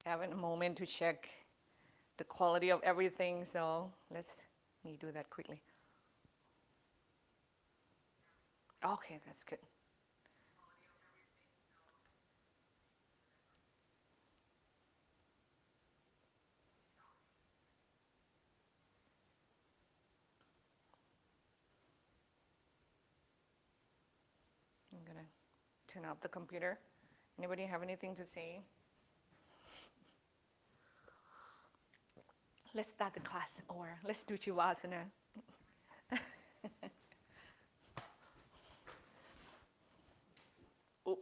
having a moment to check the quality of everything. So let me do that quickly. Okay, that's good. I'm gonna turn off the computer. Anybody have anything to say? Let's start the class, or let's do Chivasana. Oh,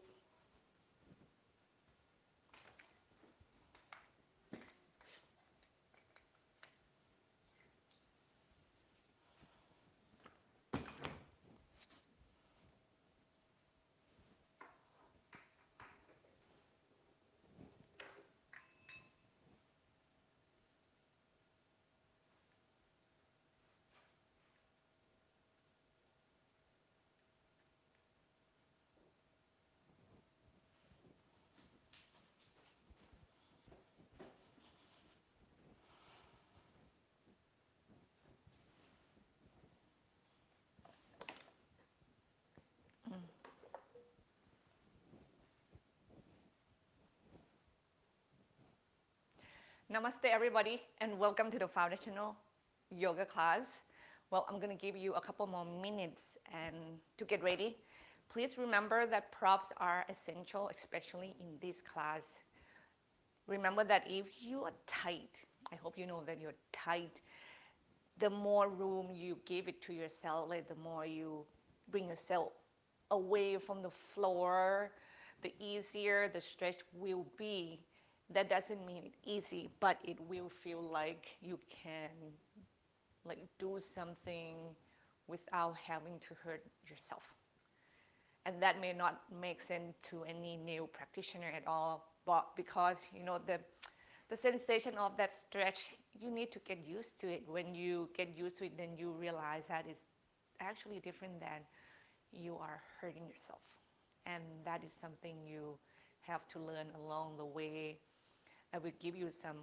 Namaste, everybody, and welcome to the foundational yoga class. Well, I'm going to give you a couple more minutes and to get ready. Please remember that props are essential, especially in this class. Remember that if you are tight, I hope you know that you're tight, the more room you give it to yourself, like the more you bring yourself away from the floor, the easier the stretch will be. That doesn't mean it's easy, but it will feel like you can like do something without having to hurt yourself. And that may not make sense to any new practitioner at all, but because the sensation of that stretch, you need to get used to it. When you get used to it, then you realize that it's actually different than you are hurting yourself. And that is something you have to learn along the way. I will give you some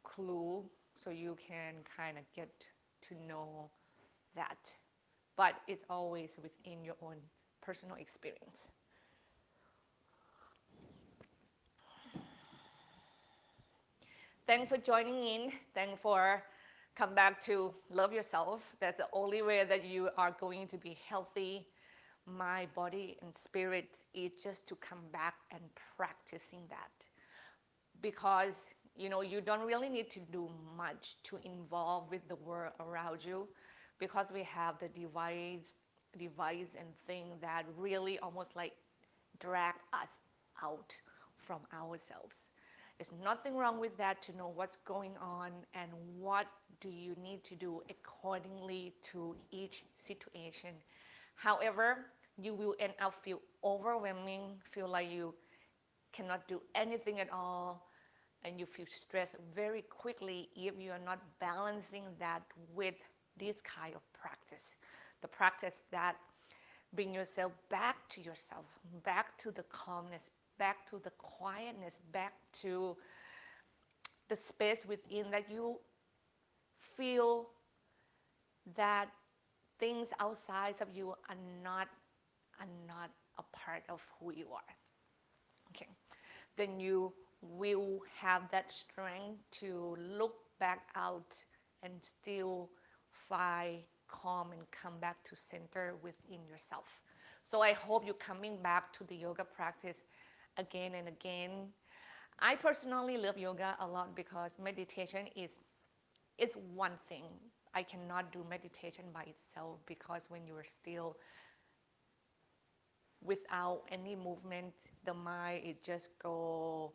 clue so you can kind of get to know that. But it's always within your own personal experience. Thanks for joining in. Thanks for come back to love yourself. That's the only way that you are going to be healthy. My body and spirit is just to come back and practicing that. Because you don't really need to do much to involve with the world around you, because we have the device and thing that really almost like drag us out from ourselves. There's nothing wrong with that, to know what's going on and what do you need to do accordingly to each situation. However, you will end up feel overwhelming, feel like you cannot do anything at all, and you feel stressed very quickly if you are not balancing that with this kind of practice. The practice that bring yourself back to yourself, back to the calmness, back to the quietness, back to the space within that you feel that things outside of you are not a part of who you are. Okay, then you will have that strength to look back out and still find calm and come back to center within yourself. So I hope you're coming back to the yoga practice again and again. I personally love yoga a lot because meditation is one thing. I cannot do meditation by itself, because when you are still without any movement, the mind it just go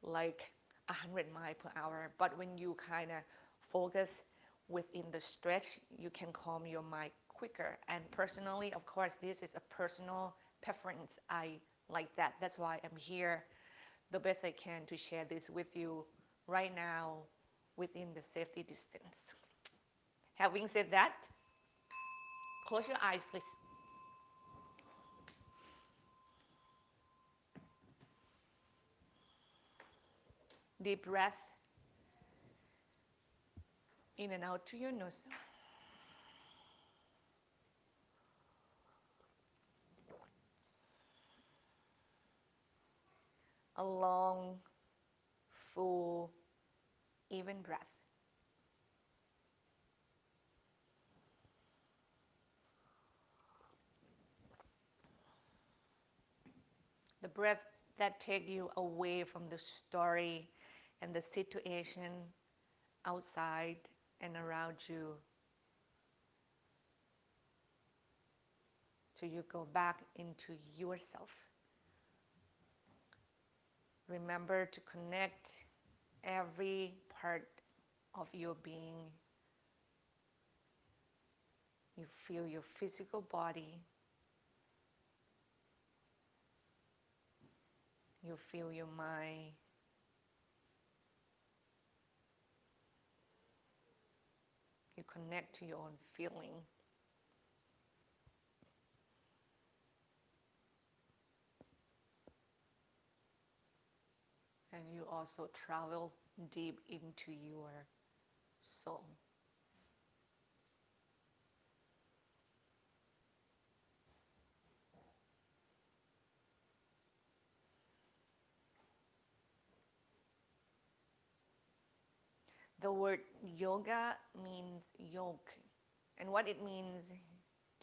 like 100 miles per hour. But when you kind of focus within the stretch, you can calm your mind quicker. And personally, of course, this is a personal preference. I like that. That's why I'm here the best I can to share this with you right now within the safety distance. Having said that, close your eyes, please. Deep breath in and out to your nose. A long, full, even breath. The breath that takes you away from the story and the situation outside and around you, so you go back into yourself. Remember to connect every part of your being. You feel your physical body. You feel your mind. You connect to your own feeling. And you also travel deep into your soul. The word yoga means yoke. And what it means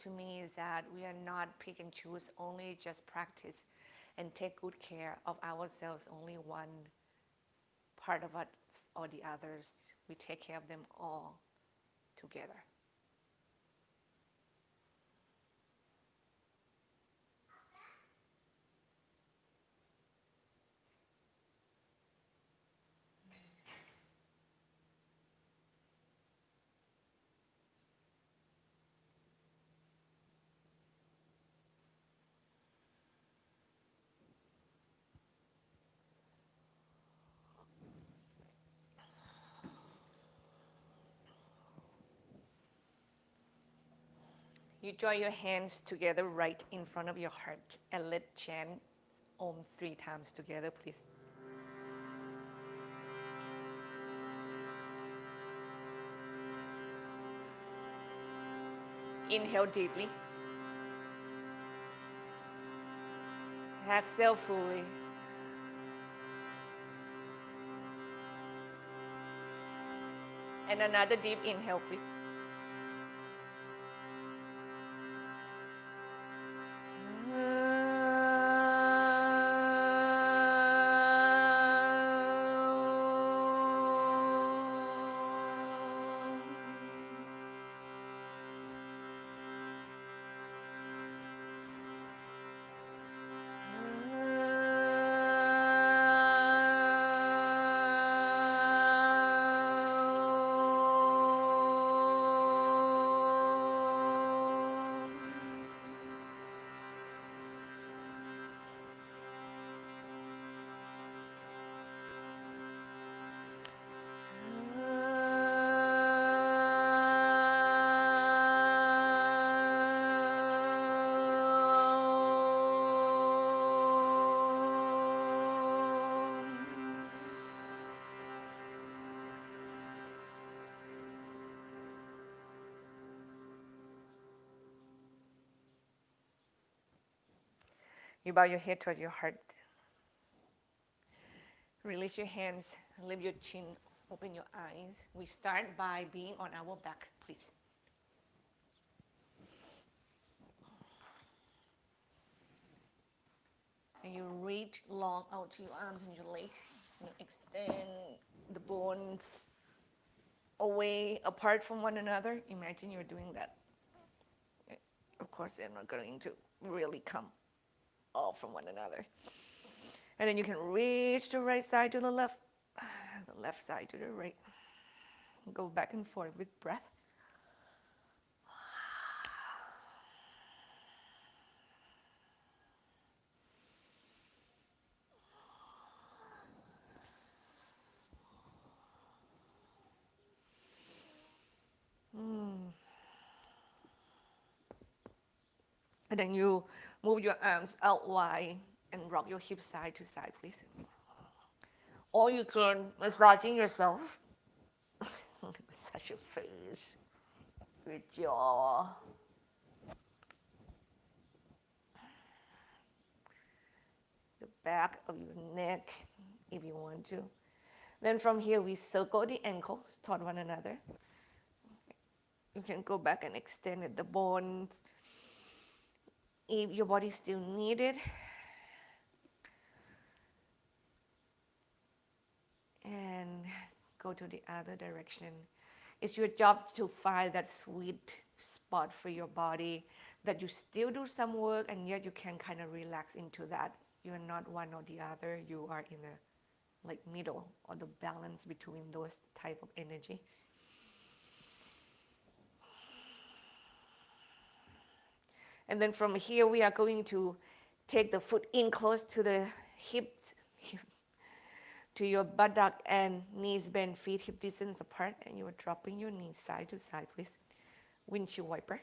to me is that we are not pick and choose, only just practice and take good care of ourselves, only one part of us or the others. We take care of them all together. You draw your hands together right in front of your heart and let chant Om 3 times together, please. Inhale deeply. Exhale fully. And another deep inhale, please. You bow your head toward your heart. Release your hands, lift your chin, open your eyes. We start by being on our back, please. And you reach long out to your arms and your legs. You extend the bones away, apart from one another. Imagine you're doing that. Of course, they're not going to really come off from one another. And then you can reach the right side to the left side to the right. Go back and forth with breath. And then you move your arms out wide and rock your hips side to side, please. Or you can massaging yourself. Massage your face, your jaw. The back of your neck, if you want to. Then from here, we circle the ankles toward one another. You can go back and extend the bones if your body still needs it. And go to the other direction. It's your job to find that sweet spot for your body that you still do some work and yet you can kind of relax into that. You are not one or the other. You are in a like middle or the balance between those type of energy. And then from here we are going to take the foot in close to the hips, to your buttock and knees bent, feet hip distance apart, and you are dropping your knees side to side, please. Windshield wiper.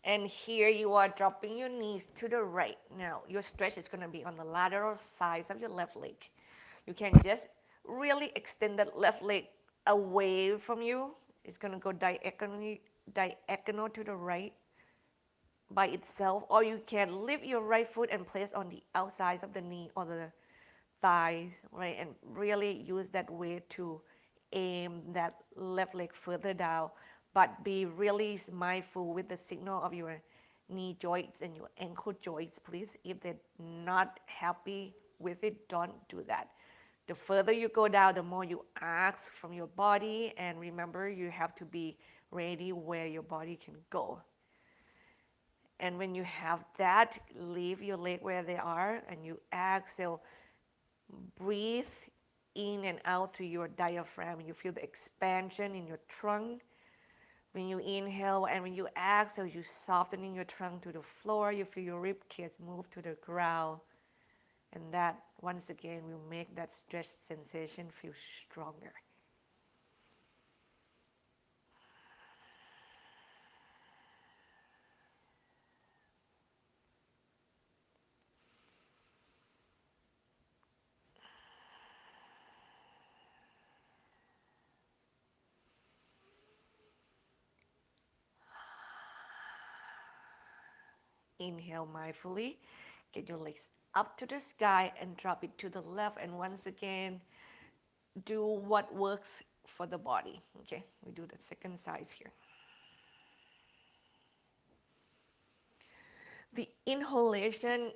And here you are dropping your knees to the right. Now, your stretch is going to be on the lateral sides of your left leg. You can just really extend that left leg away from you. It's going to go diagonal to the right by itself. Or you can lift your right foot and place on the outsides of the knee or the thighs, right? And really use that weight to aim that left leg further down. But be really mindful with the signal of your knee joints and your ankle joints, please. If they're not happy with it, don't do that. The further you go down, the more you ask from your body. And remember, you have to be ready where your body can go. And when you have that, leave your leg where they are and you exhale. Breathe in and out through your diaphragm. You feel the expansion in your trunk. When you inhale and when you exhale, you softening your trunk to the floor. You feel your rib cage move to the ground. And that, once again, will make that stretch sensation feel stronger. Inhale mindfully. Get your legs up to the sky and drop it to the left. And once again, do what works for the body. Okay, we do the second size here. The inhalation,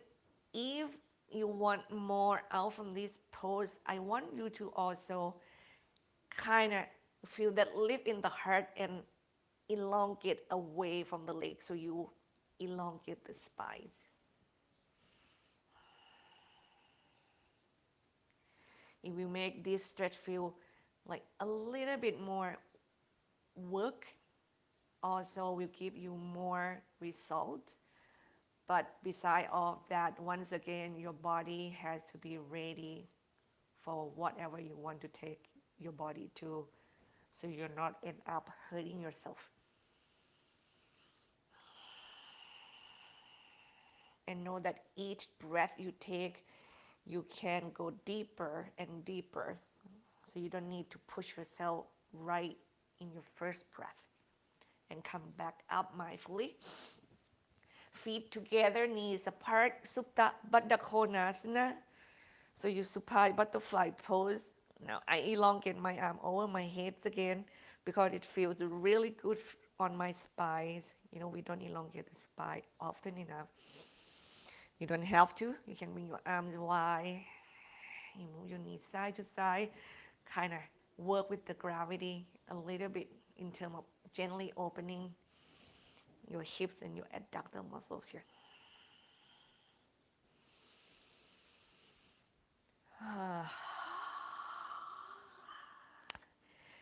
if you want more out from this pose, I want you to also kind of feel that lift in the heart and elongate away from the leg. So you elongate the spines. If we make this stretch feel like a little bit more work, also will give you more result. But beside all that, once again, your body has to be ready for whatever you want to take your body to, so you're not end up hurting yourself. And know that each breath you take, you can go deeper and deeper. So you don't need to push yourself right in your first breath. And come back up mindfully. Feet together, knees apart, Supta Baddha Konasana. So you supine butterfly pose. Now I elongate my arm over my head again because it feels really good on my spines. You know, we don't elongate the spine often enough. You don't have to. You can bring your arms wide. You move your knees side to side. Kind of work with the gravity a little bit in terms of gently opening your hips and your adductor muscles here.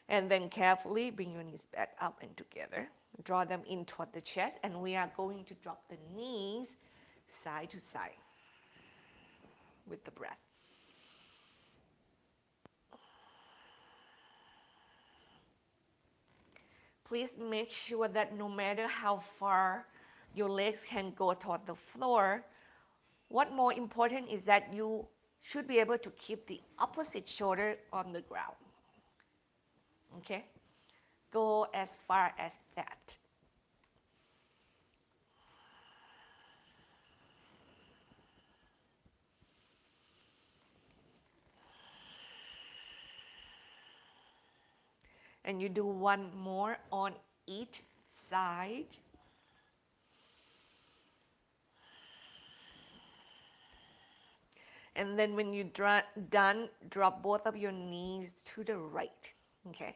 And then carefully bring your knees back up and together. Draw them in toward the chest, and we are going to drop the knees side to side with the breath. Please make sure that no matter how far your legs can go toward the floor, what more important is that you should be able to keep the opposite shoulder on the ground. Okay? Go as far as that. And you do one more on each side. And then when you're done, drop both of your knees to the right. Okay?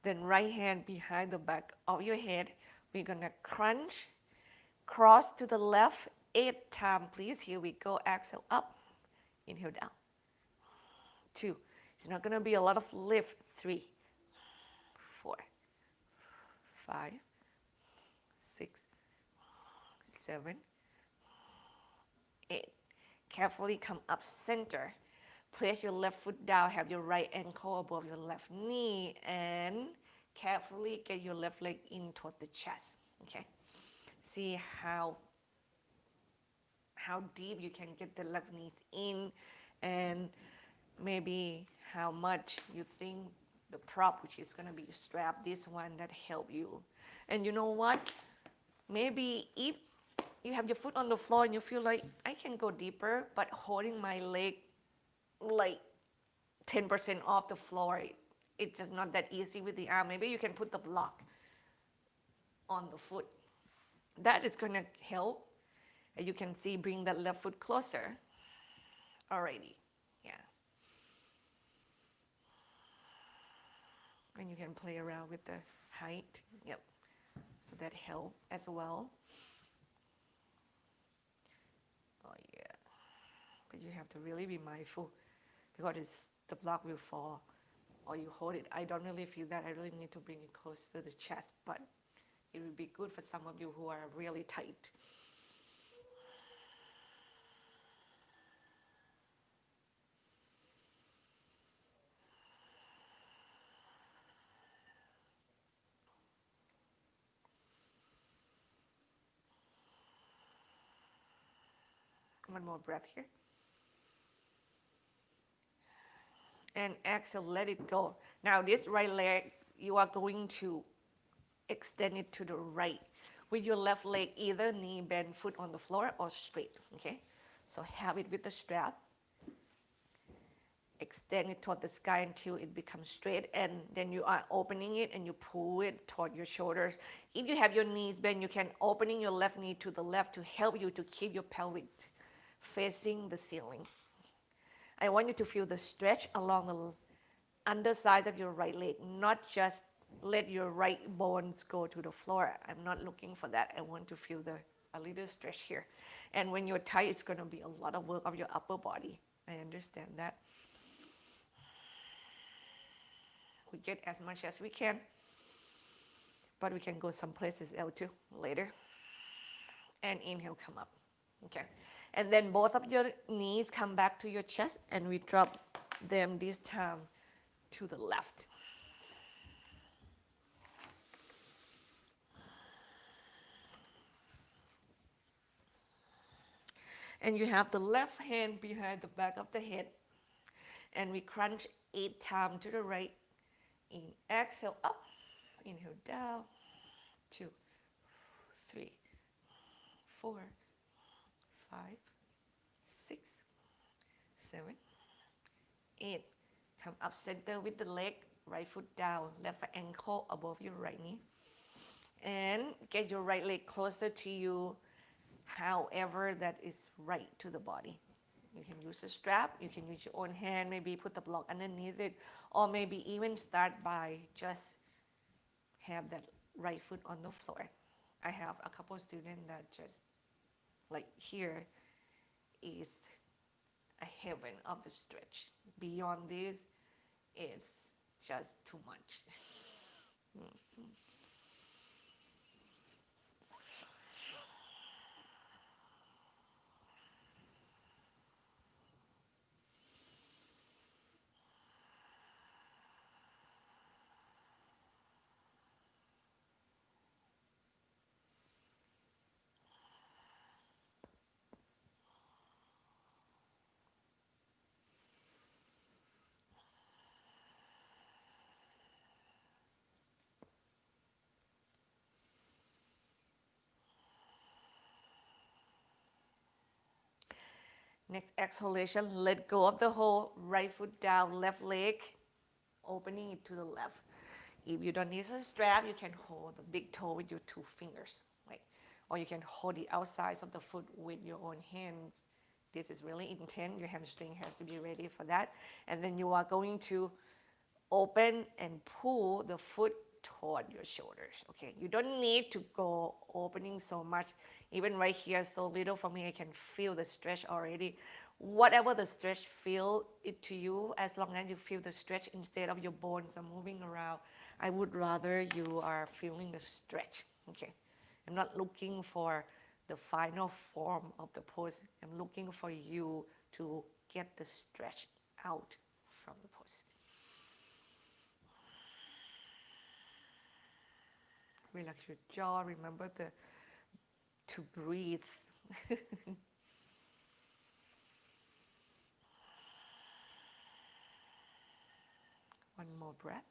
Then right hand behind the back of your head. We're gonna crunch, cross to the left 8 times, please. Here we go. Exhale up, inhale down. 2. It's not gonna be a lot of lift. 3, 4, 5, 6, 7, 8. Carefully come up center. Place your left foot down, have your right ankle above your left knee, and carefully get your left leg in toward the chest. Okay? See how deep you can get the left knees in, and maybe how much you think the prop, which is going to be strap, this one that help you. And you know what? Maybe if you have your foot on the floor and you feel like I can go deeper, but holding my leg like 10% off the floor, it's just not that easy with the arm. Maybe you can put the block on the foot. That is going to help. As you can see, bring that left foot closer. Alrighty, yeah. And you can play around with the height. Yep, so that helps as well. Oh yeah, but you have to really be mindful because the block will fall or you hold it. I don't really feel that. I really need to bring it close to the chest, but it would be good for some of you who are really tight. One more breath here. And exhale, let it go. Now this right leg, you are going to extend it to the right. With your left leg, either knee bend, foot on the floor, or straight, okay? So have it with the strap. Extend it toward the sky until it becomes straight, and then you are opening it and you pull it toward your shoulders. If you have your knees bent, you can opening your left knee to the left to help you to keep your pelvic facing the ceiling. I want you to feel the stretch along the underside of your right leg, not just let your right bones go to the floor. I'm not looking for that. I want to feel a little stretch here. And when you're tight, it's going to be a lot of work of your upper body. I understand that. We get as much as we can, but we can go some places else too later. And inhale, come up. Okay. And then both of your knees come back to your chest, and we drop them this time to the left. And you have the left hand behind the back of the head, and we crunch 8 times to the right. In, exhale up, inhale down, 2, 3, 4, 5, 6, 7, 8. Come up center with the leg, right foot down, left ankle above your right knee. And get your right leg closer to you, however that is right to the body. You can use a strap, you can use your own hand, maybe put the block underneath it, or maybe even start by just have that right foot on the floor. I have a couple of students that just like here is a heaven of the stretch. Beyond this, it's just too much. Next exhalation, let go of the hold, right foot down, left leg, opening it to the left. If you don't need a strap, you can hold the big toe with your 2 fingers, right? Or you can hold the outsides of the foot with your own hands. This is really intense. Your hamstring has to be ready for that. And then you are going to open and pull the foot toward your shoulders. Okay, you don't need to go opening so much. Even right here, so little for me, I can feel the stretch already. Whatever the stretch, feel it to you. As long as you feel the stretch instead of your bones are moving around, I would rather you are feeling the stretch. Okay, I'm not looking for the final form of the pose. I'm looking for you to get the stretch out from the pose. Relax your jaw. Remember to breathe. One more breath.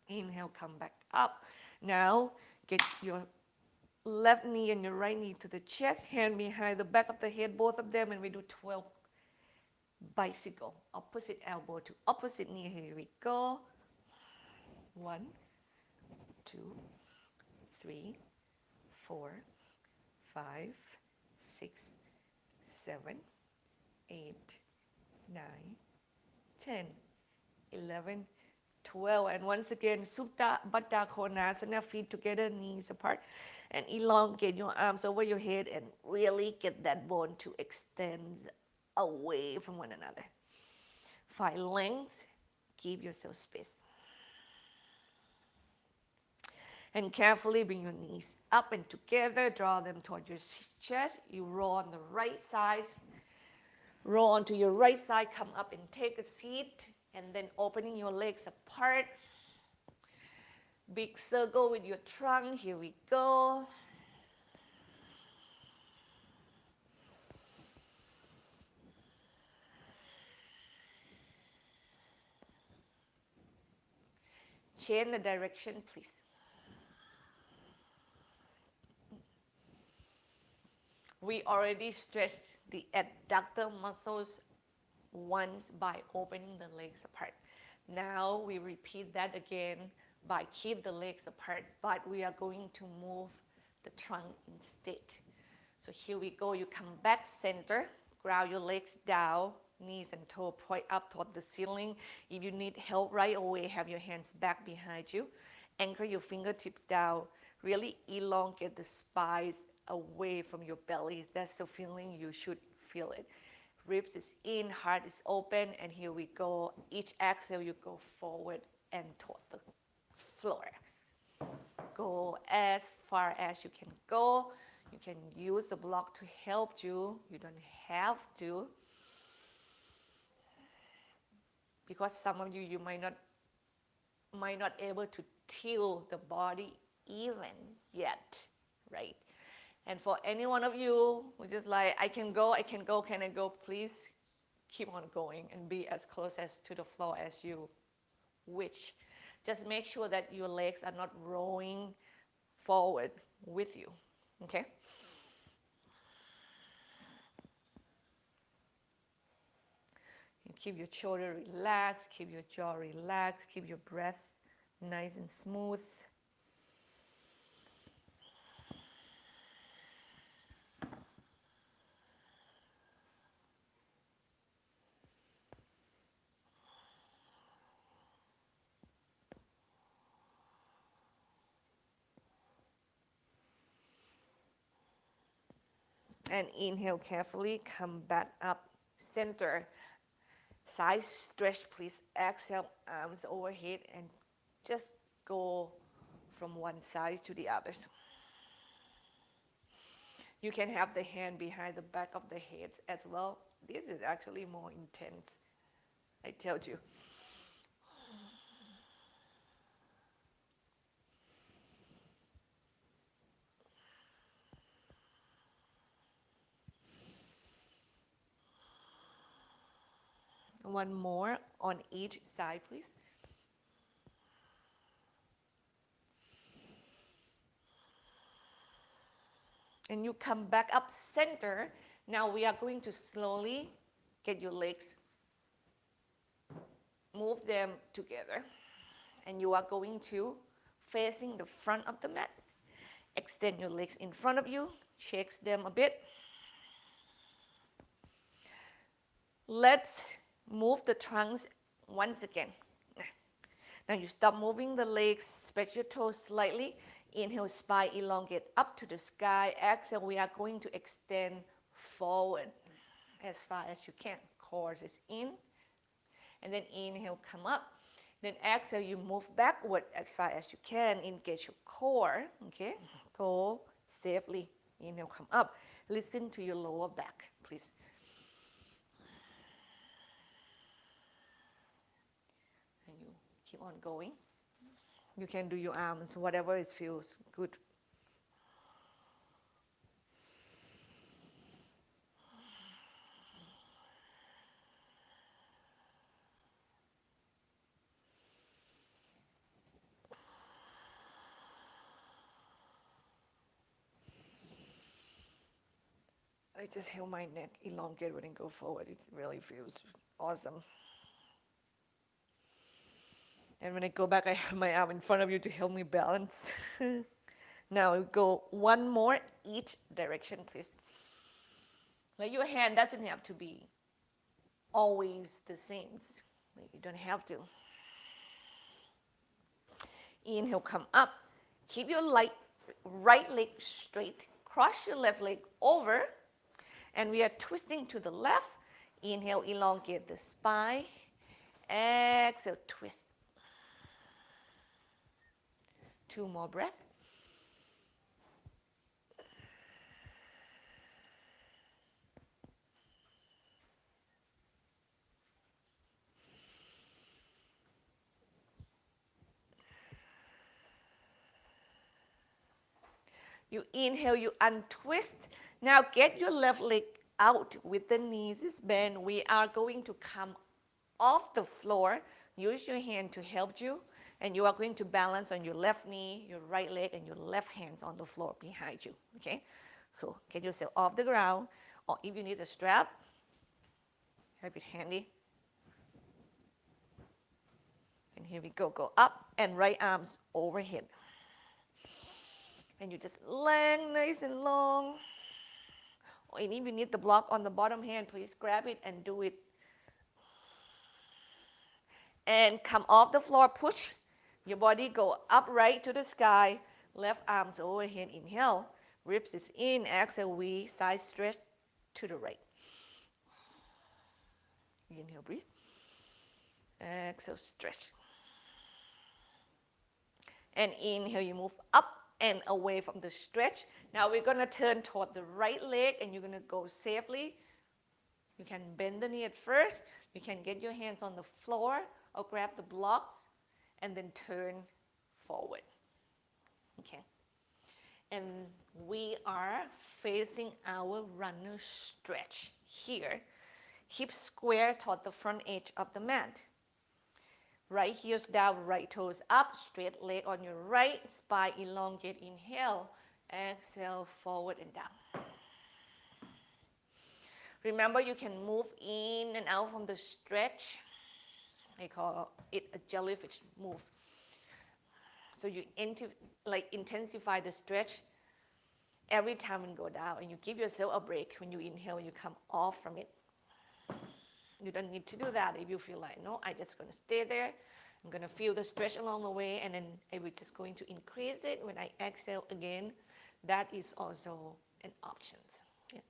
Inhale, come back up. Now, get your left knee and your right knee to the chest, hand behind the back of the head, both of them, and we do 12 bicycle. Opposite elbow to opposite knee. Here we go. 1, 2, 3, 4, 5, 6, 7, 8, 9, 10, 11, 12. And once again, Supta Baddha Konasana, feet together, knees apart. And elongate your arms over your head and really get that bone to extend away from one another. Find length, give yourself space. And carefully bring your knees up and together, draw them toward your chest. You roll on the right side. Roll onto your right side, come up and take a seat. And then opening your legs apart. Big circle with your trunk. Here we go. Change the direction, please. We already stretched the adductor muscles once by opening the legs apart. Now we repeat that again by keep the legs apart, but we are going to move the trunk instead. So here we go. You come back center, ground your legs down, knees and toe point up toward the ceiling. If you need help right away, have your hands back behind you. Anchor your fingertips down. Really elongate the spine away from your belly. That's the feeling. You should feel it. Ribs is in, heart is open, and here we go. Each exhale, you go forward and toward the floor. Go as far as you can go. You can use the block to help you. You don't have to. Because some of you might not able to tilt the body even yet, right? And for any one of you who just like, I can go, can I go? Please keep on going and be as close as to the floor as you wish. Just make sure that your legs are not rolling forward with you, okay? You keep your shoulder relaxed, keep your jaw relaxed, keep your breath nice and smooth. And inhale carefully, come back up, center. Side stretch, please. Exhale, arms overhead, and just go from one side to the others. You can have the hand behind the back of the head as well. This is actually more intense, I told you. One more on each side, please. And you come back up center. Now we are going to slowly get your legs, move them together. And you are going to facing the front of the mat. Extend your legs in front of you, shake them a bit. Let's move the trunks once again. Now you stop moving the legs, spread your toes slightly. Inhale, spine elongate up to the sky. Exhale, we are going to extend forward as far as you can. Core is in. And then inhale, come up. Then exhale, you move backward as far as you can. Engage your core. Okay, go safely. Inhale, come up. Listen to your lower back, please. And you keep on going. You can do your arms, whatever it feels good. I just feel my neck elongate when I go forward. It really feels awesome. And when I go back, I have my arm in front of you to help me balance. Now go one more each direction, please. Like your hand doesn't have to be always the same. You don't have to. Inhale, come up. Keep your right leg straight. Cross your left leg over. And we are twisting to the left. Inhale, elongate the spine. Exhale, twist. 2 more breaths. You inhale, you untwist. Now get your left leg out with the knees bent. We are going to come off the floor. Use your hand to help you. And you are going to balance on your left knee, your right leg, and your left hands on the floor behind you. Okay? So get yourself off the ground. Or if you need a strap, have it handy. And here we go. Go up and right arms overhead. And you just length nice and long. And if you need the block on the bottom hand, please grab it and do it. And come off the floor, push. Your body go upright to the sky. Left arms overhead, inhale. Ribs is in, exhale, we side stretch to the right. Inhale, breathe. Exhale, stretch. And inhale, you move up and away from the stretch. Now we're going to turn toward the right leg and you're going to go safely. You can bend the knee at first. You can get your hands on the floor or grab the blocks and then turn forward. Okay. And we are facing our runner stretch here. Hips square toward the front edge of the mat. Right heels down, right toes up, straight leg on your right, spine elongate, inhale, exhale, forward and down. Remember, you can move in and out from the stretch. I call it a jellyfish move. So you intensify the stretch every time you go down, and you give yourself a break when you inhale and you come off from it. You don't need to do that if you feel like, no, I'm just going to stay there. I'm going to feel the stretch along the way, and then I'm just going to increase it when I exhale again. That is also an option. Yeah.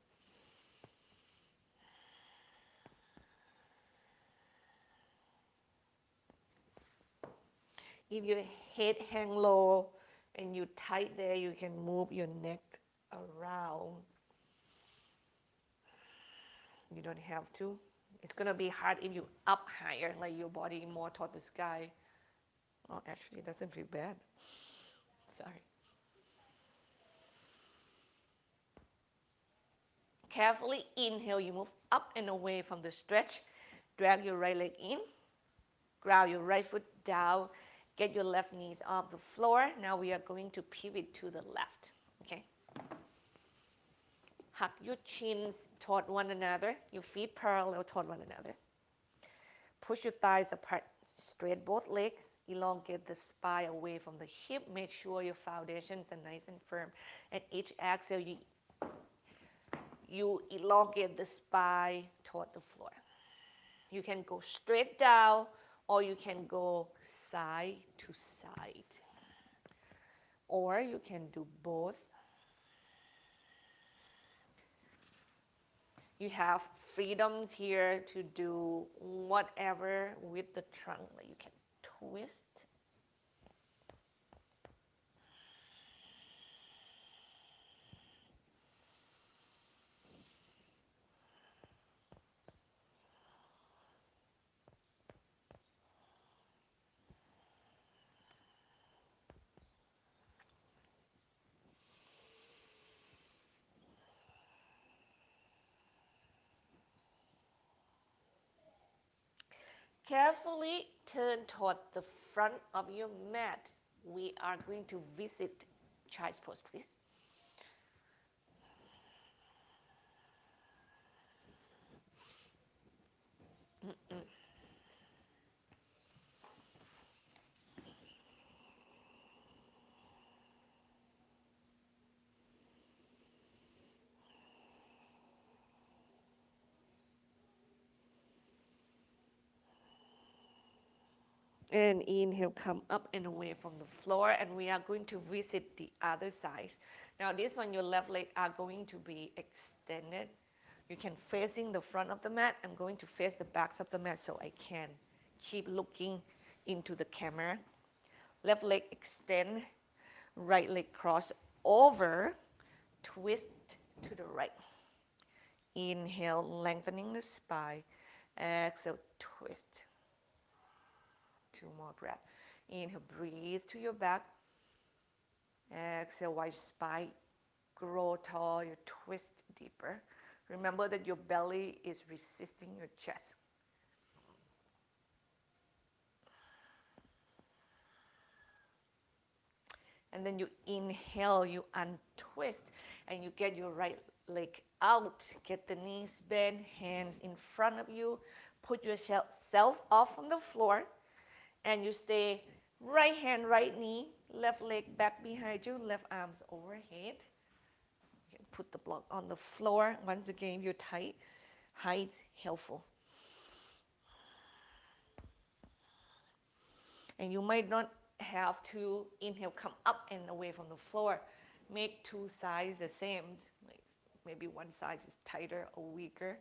If your head hang low and you tight there, you can move your neck around. You don't have to. It's gonna be hard if you up higher, like your body more toward the sky. Oh, actually, it doesn't feel bad. Sorry. Carefully inhale, you move up and away from the stretch. Drag your right leg in. Ground your right foot down. Get your left knees off the floor. Now we are going to pivot to the left. Okay? Hug your chins toward one another. Your feet parallel toward one another. Push your thighs apart. Straight both legs. Elongate the spine away from the hip. Make sure your foundations are nice and firm. At each exhale, you elongate the spine toward the floor. You can go straight down or you can go side to side. Or you can do both. You have freedoms here to do whatever with the trunk. Like you can twist. Carefully turn toward the front of your mat. We are going to visit child's pose, please. And inhale, come up and away from the floor. And we are going to visit the other side. Now this one, your left leg are going to be extended. You can facing the front of the mat. I'm going to face the backs of the mat so I can keep looking into the camera. Left leg extend, right leg cross over, twist to the right. Inhale, lengthening the spine. Exhale, twist. 2 more breaths. Inhale, breathe to your back. Exhale, wide spine. Grow tall, you twist deeper. Remember that your belly is resisting your chest. And then you inhale, you untwist, and you get your right leg out. Get the knees bent, hands in front of you. Put yourself off from the floor, and you stay right hand, right knee, left leg back behind you, left arms overhead. You can put the block on the floor. Once again, you're tight. Height, helpful. And you might not have to inhale, come up and away from the floor. Make 2 sides the same. Like maybe one side is tighter or weaker.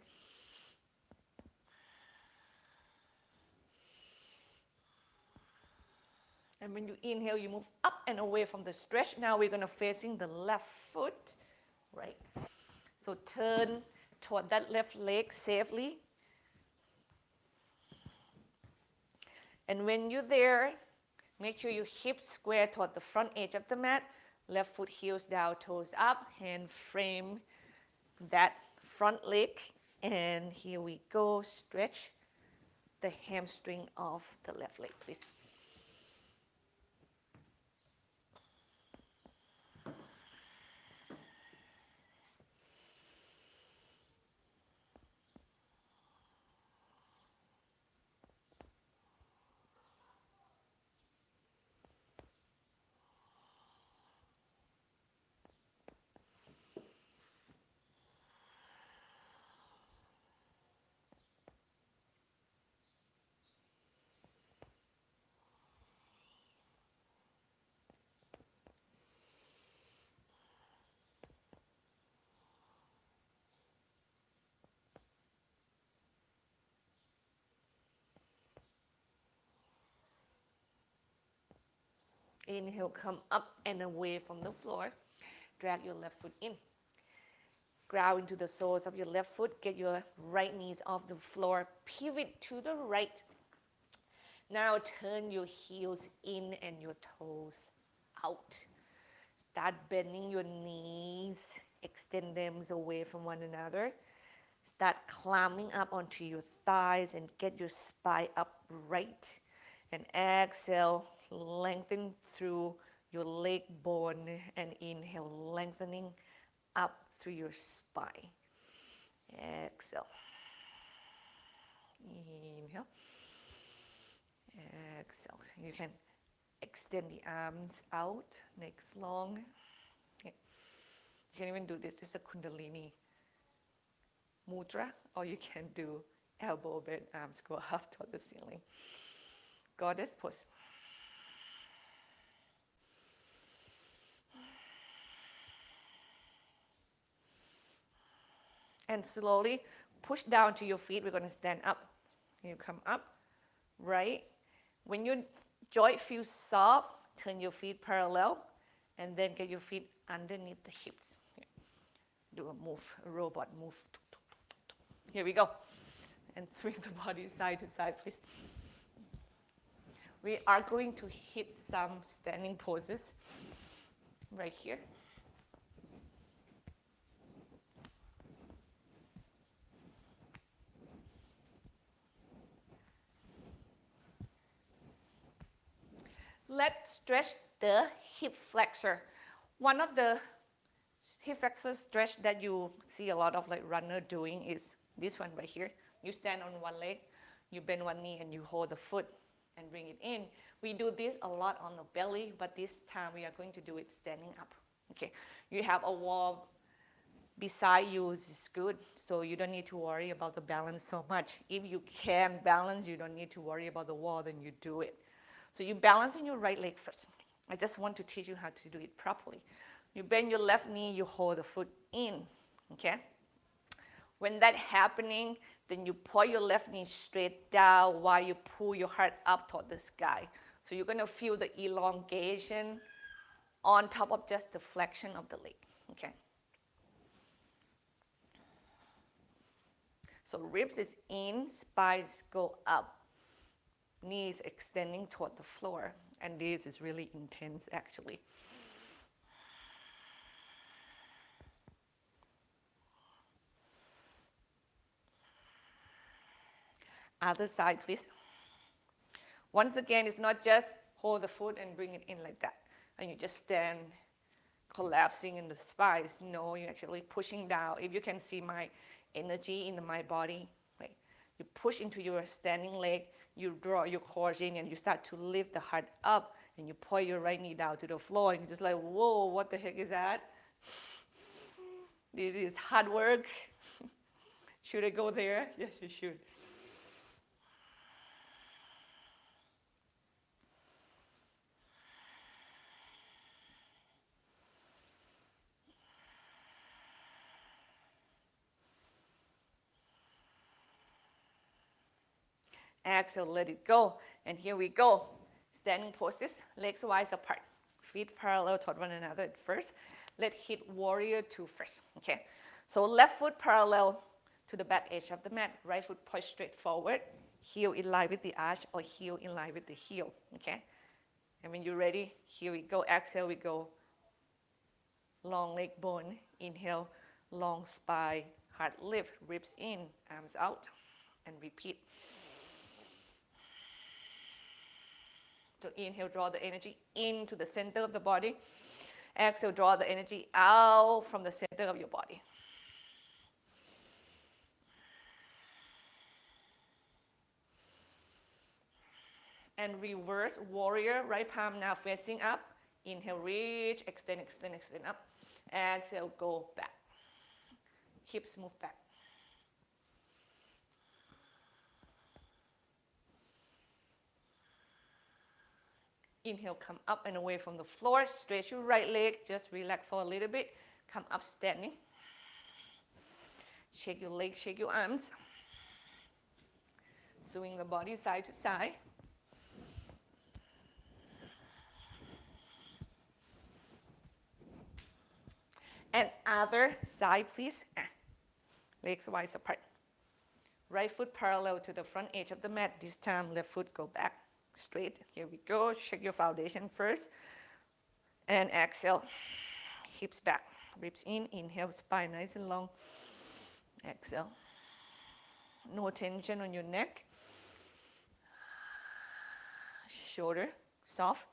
And when you inhale, you move up and away from the stretch. Now we're going to facing the left foot, right? So turn toward that left leg safely. And when you're there, make sure your hips square toward the front edge of the mat. Left foot heels down, toes up, hand frame that front leg. And here we go, stretch the hamstring of the left leg, please. Inhale, come up and away from the floor. Drag your left foot in. Ground into the soles of your left foot. Get your right knees off the floor. Pivot to the right. Now turn your heels in and your toes out. Start bending your knees. Extend them away from one another. Start climbing up onto your thighs and get your spine upright. And exhale, lengthen through your leg bone, and inhale, lengthening up through your spine. Exhale. Inhale. Exhale. You can extend the arms out, legs long. Okay. You can even do this. This is a Kundalini mudra, or you can do elbow bend, arms go up toward the ceiling. Goddess pose. And slowly push down to your feet. We're going to stand up. You come up, right? When your joint feels soft, turn your feet parallel, and then get your feet underneath the hips. Do a move, a robot move. Here we go. And swing the body side to side, please. We are going to hit some standing poses right here. Let's stretch the hip flexor. One of the hip flexor stretch that you see a lot of like runner doing is this one right here. You stand on one leg, you bend one knee, and you hold the foot and bring it in. We do this a lot on the belly, but this time we are going to do it standing up. Okay, you have a wall beside you is good, so you don't need to worry about the balance so much. If you can balance, you don't need to worry about the wall, then you do it. So you balance on your right leg first. I just want to teach you how to do it properly. You bend your left knee, you hold the foot in, okay? When that's happening, then you pull your left knee straight down while you pull your heart up toward the sky. So you're gonna feel the elongation on top of just the flexion of the leg, okay? So ribs is in, spines go up. Knees extending toward the floor, and this is really intense actually. Other side, please. Once again, it's not just hold the foot and bring it in like that, and you just stand collapsing in the spines. No, you're actually pushing down. If you can see my energy in my body, right? You push into your standing leg, you draw your core in, and you start to lift the heart up, and you point your right knee down to the floor, and you're just like, whoa, what the heck is that? This is hard work. Should I go there? Yes, you should. Exhale, let it go. And here we go. Standing poses, legs wide apart. Feet parallel toward one another at first. Let's hit warrior two first. Okay. So left foot parallel to the back edge of the mat. Right foot push straight forward. Heel in line with the arch, or heel in line with the heel. Okay. And when you're ready, here we go. Exhale, we go. Long leg bone. Inhale, long spine, heart lift, ribs in, arms out, and repeat. So inhale, draw the energy into the center of the body. Exhale, draw the energy out from the center of your body. And reverse warrior, right palm now facing up. Inhale, reach, extend, extend, extend up. Exhale, go back. Hips move back. Inhale, come up and away from the floor. Stretch your right leg. Just relax for a little bit. Come up standing. Shake your legs, shake your arms. Swing the body side to side. And other side, please. Legs wide apart. Right foot parallel to the front edge of the mat. This time, left foot go back straight. Here we go. Check your foundation first. And exhale. Hips back. Ribs in. Inhale, spine nice and long. Exhale. No tension on your neck. Shoulder soft.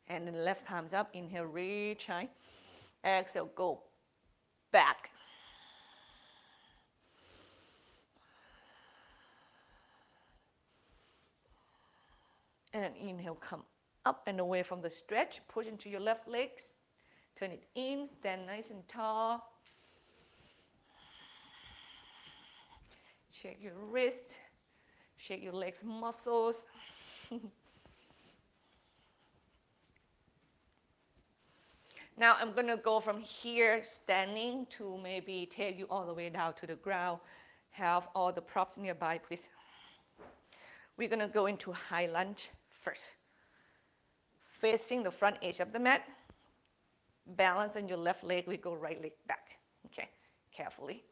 And then left palms up. Inhale, reach high. Exhale, go back. And inhale, come up and away from the stretch. Push into your left legs. Turn it in. Stand nice and tall. Shake your wrist. Shake your legs muscles. Now I'm going to go from here standing to maybe take you all the way down to the ground. Have all the props nearby, please. We're going to go into high lunge first. Facing the front edge of the mat. Balance on your left leg. We go right leg back. Okay, carefully.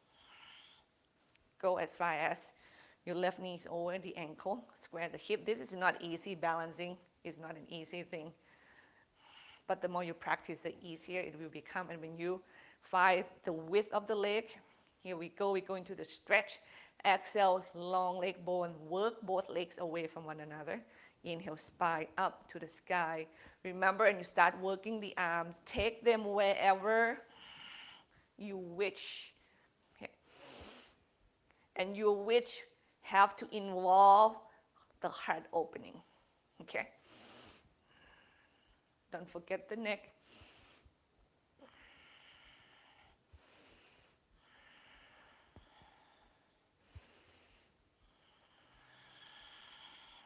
Go as far as your left knee is over the ankle. Square the hip. This is not easy. Balancing is not an easy thing. But the more you practice, the easier it will become. And when you find the width of the leg, here we go. We go into the stretch. Exhale, long leg bone. Work both legs away from one another. Inhale, spine up to the sky. Remember, when you start working the arms, take them wherever you wish. Okay. And your wish have to involve the heart opening. Okay. Don't forget the neck.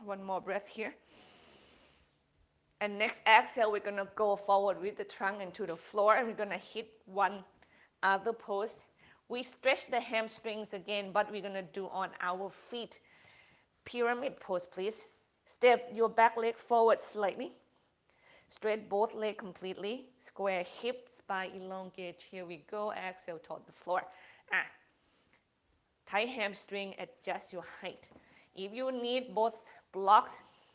One more breath here. And next exhale, we're going to go forward with the trunk into the floor, and we're going to hit one other pose. We stretch the hamstrings again, but we're going to do on our feet. Pyramid pose, please. Step your back leg forward slightly. Straight both legs completely. Square hips, spine elongate. Here we go. Exhale toward the floor. Tight hamstring, adjust your height. If you need both blocks,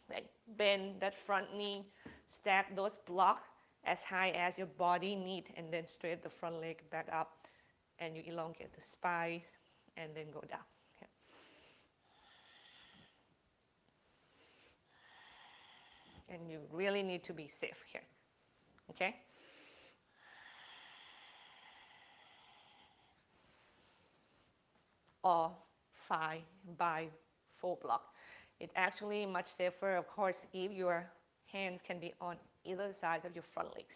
like bend that front knee, stack those blocks as high as your body needs, and then straight the front leg back up, and you elongate the spine, and then go down. Okay. And you really need to be safe here. Okay? Or 5 by 4 block. It's actually much safer, of course, if your hands can be on either side of your front legs.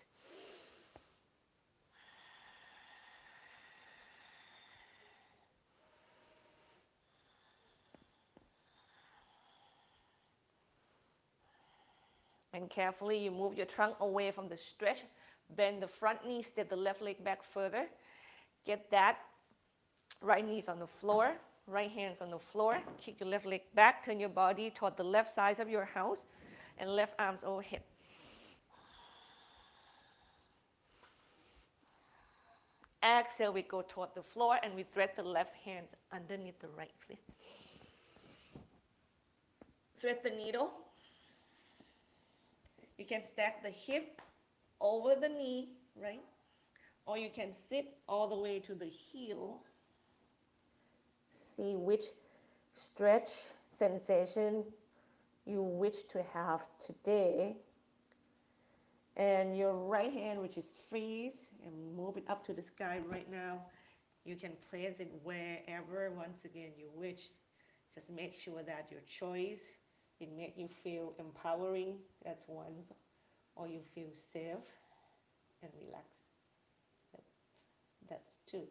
And carefully, you move your trunk away from the stretch. Bend the front knee, step the left leg back further. Get that right knees on the floor, right hands on the floor. Kick your left leg back, turn your body toward the left side of your house, and left arms overhead. Exhale, we go toward the floor, and we thread the left hand underneath the right, please. Thread the needle. You can stack the hip over the knee, right? Or you can sit all the way to the heel. See which stretch sensation you wish to have today. And your right hand, which is free, and move it up to the sky right now. You can place it wherever, once again, you wish. Just make sure that your choice, it makes you feel empowering. That's one. Or you feel safe and relaxed. That's two.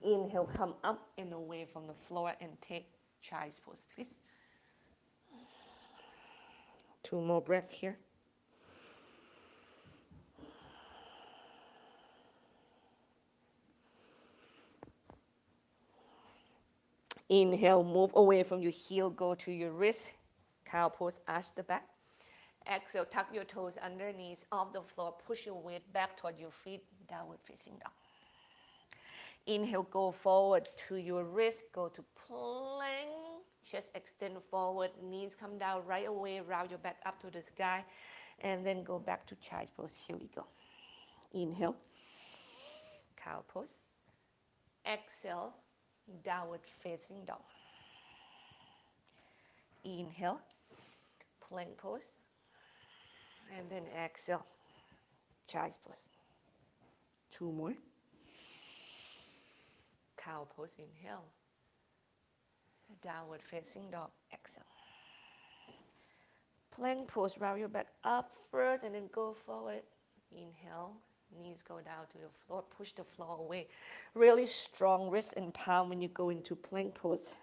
Inhale, come up and away from the floor and take child's pose, please. 2 more breaths here. Inhale, move away from your heel, go to your wrist. Cow pose, arch the back. Exhale, tuck your toes underneath off the floor. Push your weight back toward your feet, downward facing dog. Inhale, go forward to your wrist, go to plank. Chest extend forward, knees come down right away, round your back up to the sky, and then go back to child's pose. Here we go. Inhale, cow pose. Exhale, downward facing dog. Inhale, plank pose. And then exhale, child's pose. 2 more. Cow pose, inhale. Downward facing dog, exhale. Plank pose, round your back up first and then go forward. Inhale, knees go down to the floor, push the floor away. Really strong wrist and palm when you go into plank pose.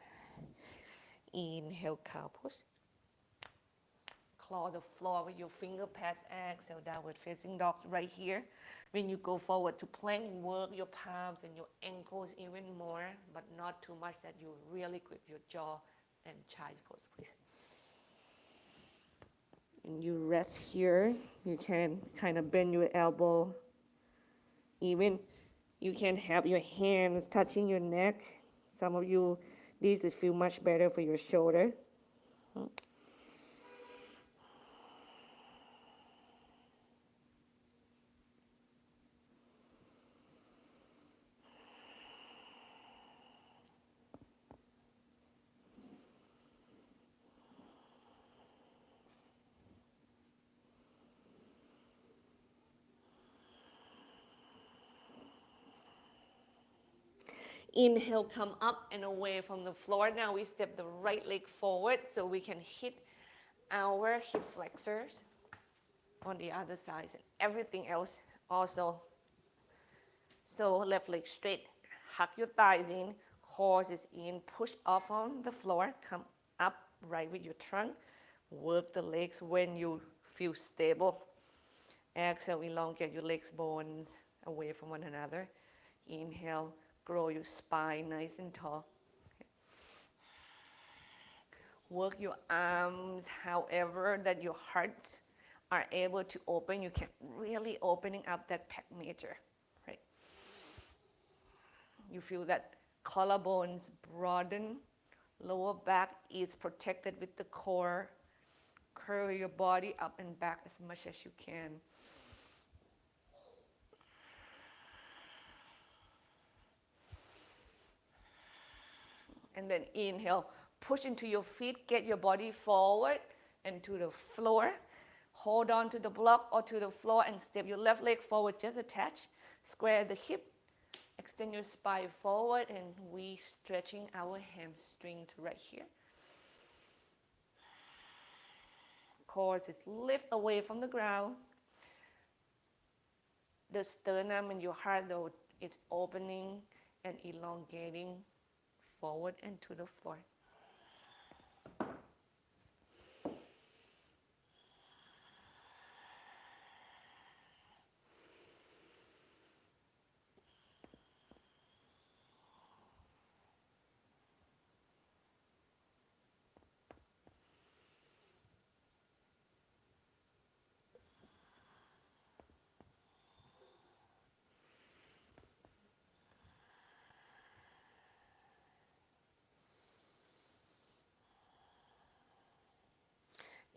Inhale, cow pose. Claw the floor with your finger pads. Exhale, downward facing dog right here. When you go forward to plank, work your palms and your ankles even more, but not too much that you really grip your jaw. And child's pose, please. And you rest here. You can kind of bend your elbow. Even you can have your hands touching your neck. Some of you, these feel much better for your shoulder. Inhale, come up and away from the floor. Now we step the right leg forward so we can hit our hip flexors on the other side and everything else also. So left leg straight, hug your thighs in, horse is in, push off on the floor, come up right with your trunk, work the legs when you feel stable. Exhale, elongate your legs bones away from one another. Inhale, grow your spine nice and tall. Work your arms however that your hearts are able to open. You can really opening up that pec major, right? You feel that collarbones broaden, lower back is protected with the core. Curl your body up and back as much as you can. And then inhale, push into your feet, get your body forward and to the floor. Hold on to the block or to the floor and step your left leg forward, just a touch. Square the hip, extend your spine forward, and we stretching our hamstring to right here. Core is lift away from the ground. The sternum and your heart though, it's opening and elongating forward and to the floor.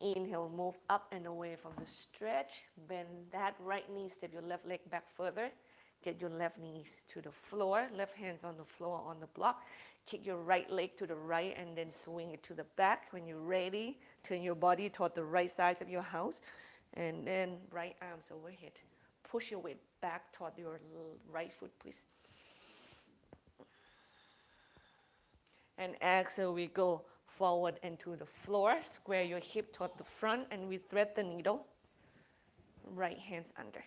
Inhale, move up and away from the stretch. Bend that right knee, step your left leg back further. Get your left knees to the floor, left hands on the floor on the block. Kick your right leg to the right and then swing it to the back. When you're ready, turn your body toward the right side of your house. And then right arms overhead. Push your weight back toward your right foot, please. And exhale, we go forward and to the floor. Square your hip toward the front and we thread the needle. Right hands under.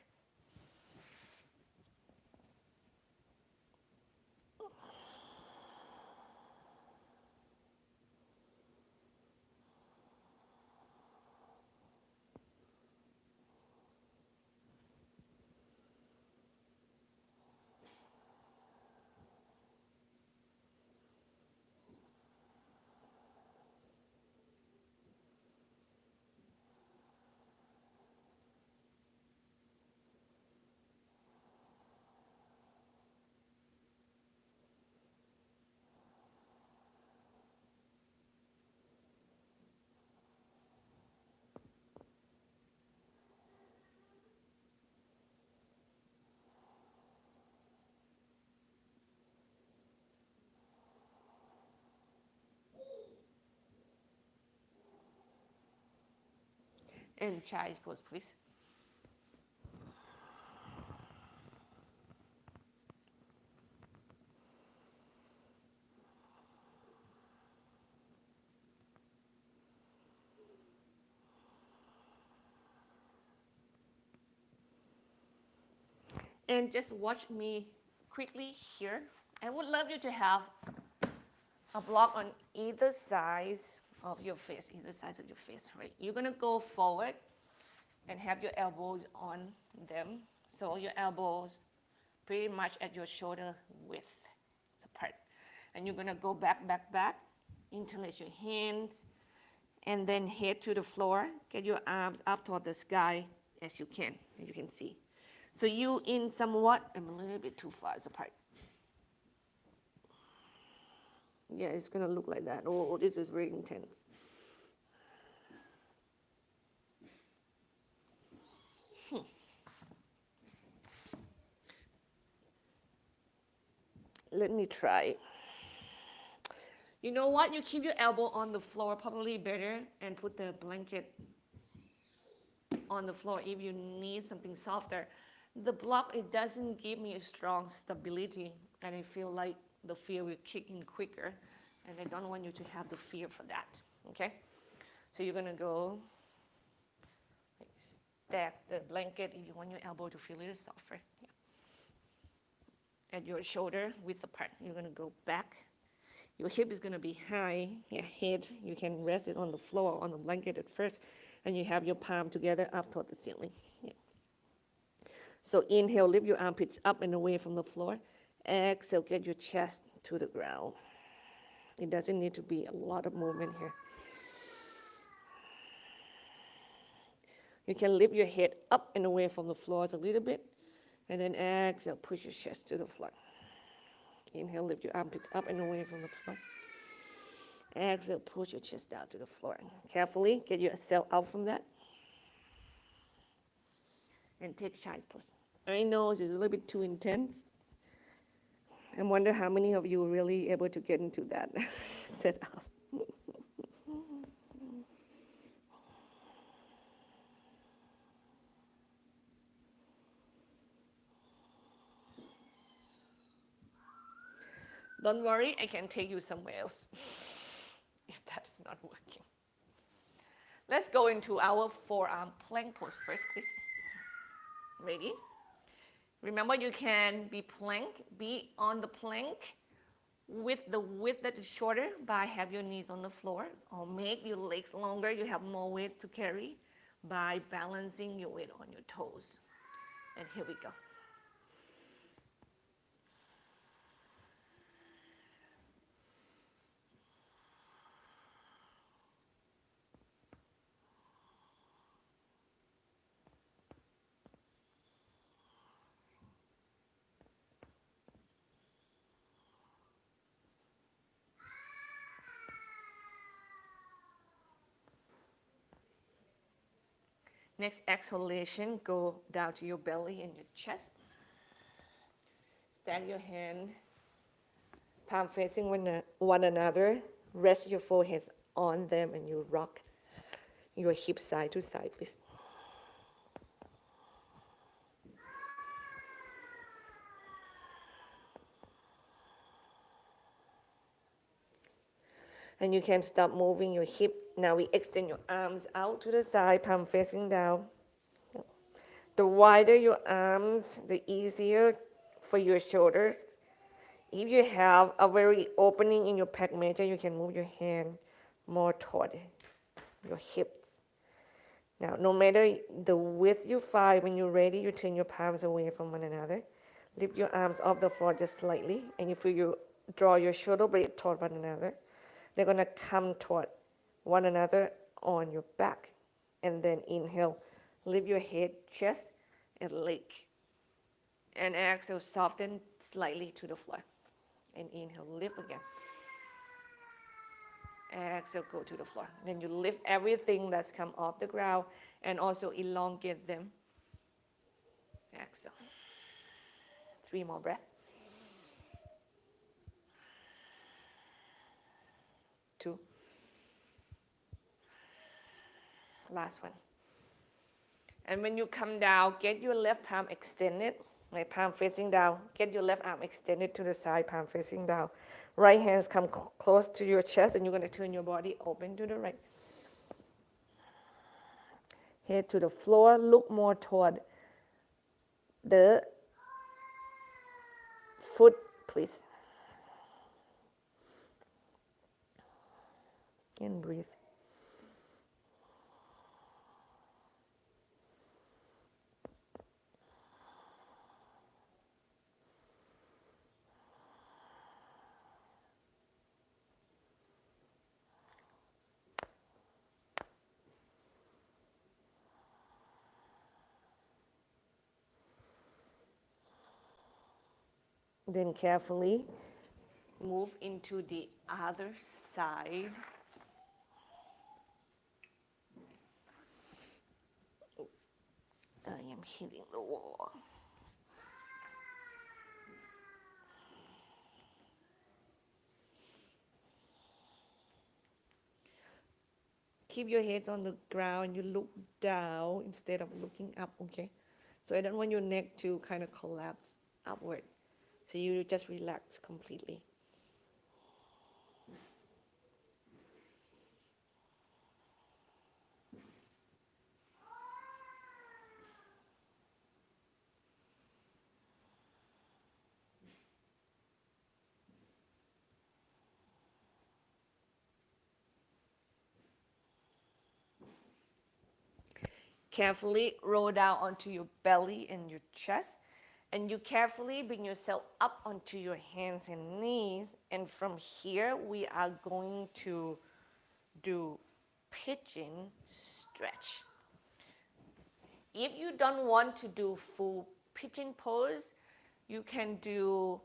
And child's pose, please. And just watch me quickly here. I would love you to have a block on either side of your face, right? You're gonna go forward and have your elbows on them. So your elbows pretty much at your shoulder width apart. And you're gonna go back, back, back, interlace your hands, and then head to the floor. Get your arms up toward the sky as you can see. So you in somewhat, I'm a little bit too far apart. Yeah, it's gonna look like that. Oh, this is very intense. Let me try. You know what? You keep your elbow on the floor, probably better, and put the blanket on the floor if you need something softer. The block, it doesn't give me a strong stability, and I feel like the fear will kick in quicker, and I don't want you to have the fear for that, okay? So you're gonna go stack the blanket if you want your elbow to feel a little softer. Yeah. At your shoulder width apart, you're gonna go back. Your hip is gonna be high, your head, you can rest it on the floor, on the blanket at first, and you have your palm together up toward the ceiling. Yeah. So inhale, lift your armpits up and away from the floor. Exhale, get your chest to the ground. It doesn't need to be a lot of movement here. You can lift your head up and away from the floor a little bit, and then exhale, push your chest to the floor. Inhale, lift your armpits up and away from the floor. Exhale, push your chest down to the floor. Carefully get yourself out from that. And take child's pose. I know it's a little bit too intense. I wonder how many of you are really able to get into that setup. Don't worry, I can take you somewhere else if that's not working. Let's go into our forearm plank pose first, please. Ready? Remember, you can be on the plank with the width that is shorter by have your knees on the floor, or make your legs longer, you have more weight to carry by balancing your weight on your toes. And here we go. Next exhalation, go down to your belly and your chest. Stack your hand, palm facing one another. Rest your foreheads on them and you rock your hips side to side, please. And you can stop moving your hip. Now we extend your arms out to the side, palm facing down. The wider your arms, the easier for your shoulders. If you have a very opening in your pec major, you can move your hand more toward your hips. Now, no matter the width you find, when you're ready, you turn your palms away from one another. Lift your arms off the floor just slightly, and if you draw your shoulder blade toward one another, they're gonna come toward one another on your back. And then inhale, lift your head, chest, and leg. And exhale, soften slightly to the floor. And inhale, lift again. Exhale, go to the floor. Then you lift everything that's come off the ground and also elongate them. Exhale. 3 more breaths. 2. Last one. And when you come down, get your left palm extended, right palm facing down. Get your left arm extended to the side, palm facing down. Right hands come close to your chest, and you're going to turn your body open to the right. Head to the floor, look more toward the foot, please. And breathe. Then carefully move into the other side. I am hitting the wall. Keep your heads on the ground. You look down instead of looking up, okay? So I don't want your neck to kind of collapse upward. So you just relax completely. Carefully roll down onto your belly and your chest. And you carefully bring yourself up onto your hands and knees. And from here, we are going to do pigeon stretch. If you don't want to do full pigeon pose, you can do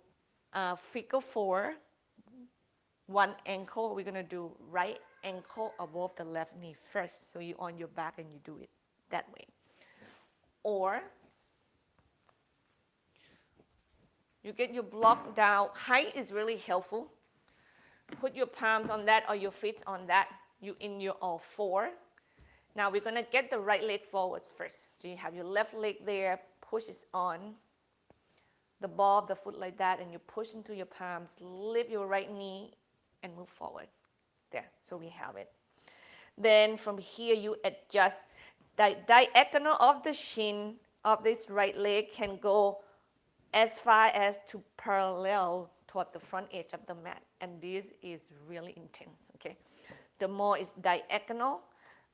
figure four, one ankle. We're going to do right ankle above the left knee first. So you're on your back and you do it that way. Or you get your block down. Height is really helpful. Put your palms on that or your feet on that. You in your all four. Now we're going to get the right leg forward first. So you have your left leg there, push it on the ball of the foot like that, and you push into your palms, lift your right knee, and move forward. There, so we have it. Then from here, you adjust. The diagonal of the shin of this right leg can go as far as to parallel toward the front edge of the mat. And this is really intense, okay? The more it's diagonal,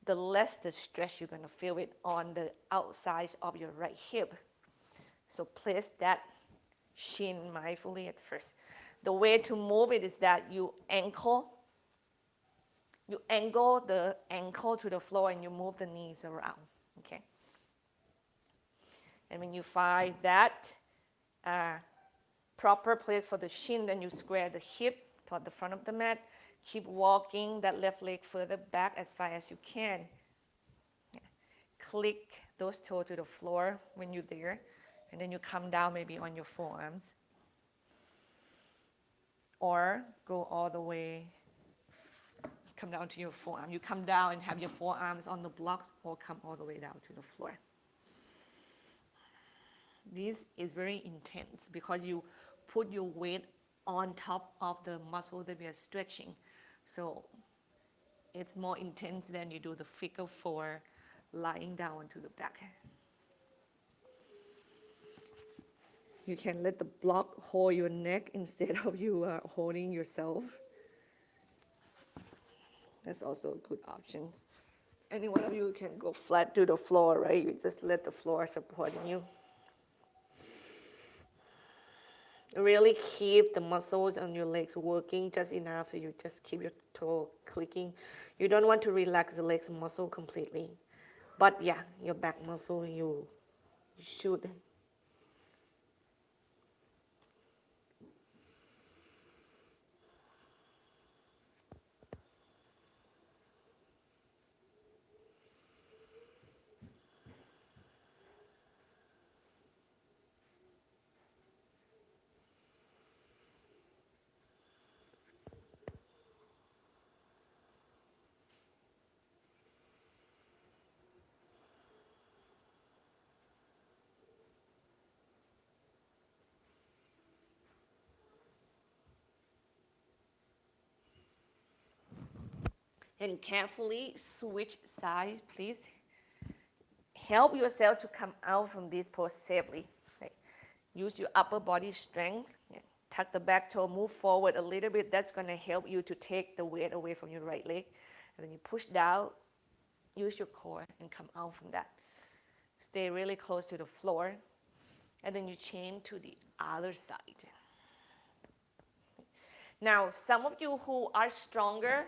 the less the stress you're going to feel it on the outside of your right hip. So place that shin mindfully at first. The way to move it is that you angle the ankle to the floor and you move the knees around, okay? And when you find that proper place for the shin, then you square the hip toward the front of the mat. Keep walking that left leg further back as far as you can. Click those toes to the floor when you're there, and then you come down maybe on your forearms. Or go all the way, come down to your forearm. You come down and have your forearms on the blocks, or come all the way down to the floor. This is very intense because you put your weight on top of the muscle that we are stretching. So it's more intense than you do the figure four lying down onto the back. You can let the block hold your neck instead of you holding yourself. That's also a good option. Any one of you can go flat to the floor, right? You just let the floor supporting you. Really keep the muscles on your legs working just enough so you just keep your toe clicking. You don't want to relax the legs muscle completely. But yeah, your back muscle, you should. And carefully switch sides, please. Help yourself to come out from this pose safely. Okay. Use your upper body strength. Tuck the back toe, move forward a little bit. That's going to help you to take the weight away from your right leg. And then you push down, use your core, and come out from that. Stay really close to the floor. And then you chain to the other side. Now, some of you who are stronger,